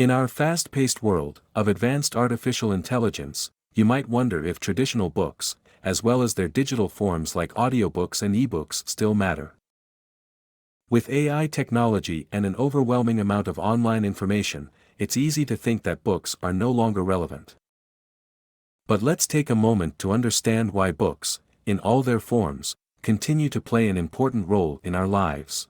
In our fast-paced world of advanced artificial intelligence, you might wonder if traditional books, as well as their digital forms like audiobooks and ebooks, still matter. With AI technology and an overwhelming amount of online information, it's easy to think that books are no longer relevant. But let's take a moment to understand why books, in all their forms, continue to play an important role in our lives.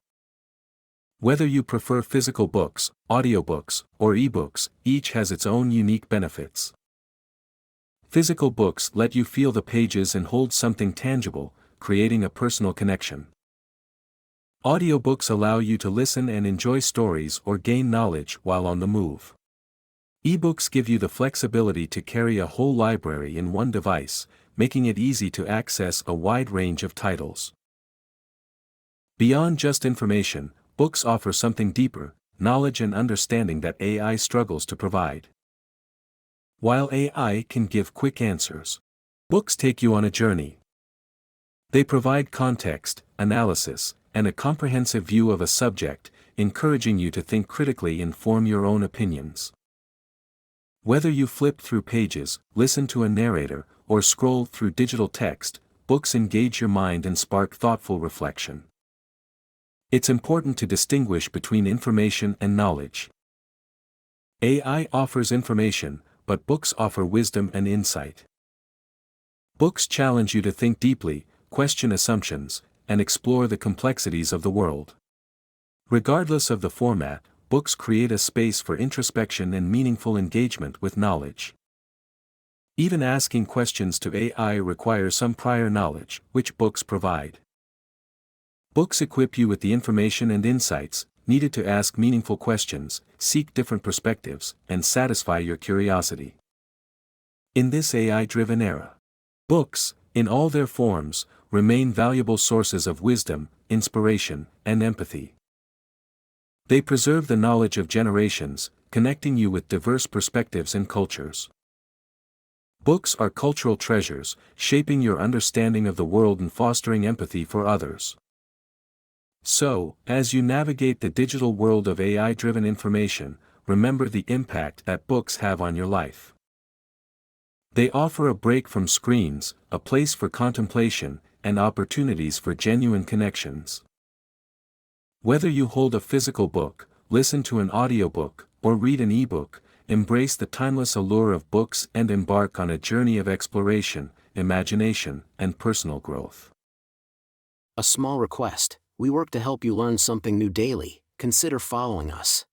Whether you prefer physical books, audiobooks, or ebooks, each has its own unique benefits. Physical books let you feel the pages and hold something tangible, creating a personal connection. Audiobooks allow you to listen and enjoy stories or gain knowledge while on the move. Ebooks give you the flexibility to carry a whole library in one device, making it easy to access a wide range of titles. Beyond just information, books offer something deeper, knowledge and understanding that AI struggles to provide. While AI can give quick answers, books take you on a journey. They provide context, analysis, and a comprehensive view of a subject, encouraging you to think critically and form your own opinions. Whether you flip through pages, listen to a narrator, or scroll through digital text, books engage your mind and spark thoughtful reflection. It's important to distinguish between information and knowledge. AI offers information, but books offer wisdom and insight. Books challenge you to think deeply, question assumptions, and explore the complexities of the world. Regardless of the format, books create a space for introspection and meaningful engagement with knowledge. Even asking questions to AI requires some prior knowledge, which books provide. Books equip you with the information and insights needed to ask meaningful questions, seek different perspectives, and satisfy your curiosity. In this AI-driven era, books, in all their forms, remain valuable sources of wisdom, inspiration, and empathy. They preserve the knowledge of generations, connecting you with diverse perspectives and cultures. Books are cultural treasures, shaping your understanding of the world and fostering empathy for others. So, as you navigate the digital world of AI-driven information, remember the impact that books have on your life. They offer a break from screens, a place for contemplation, and opportunities for genuine connections. Whether you hold a physical book, listen to an audiobook, or read an ebook, embrace the timeless allure of books and embark on a journey of exploration, imagination, and personal growth. A small request: we work to help you learn something new daily. Consider following us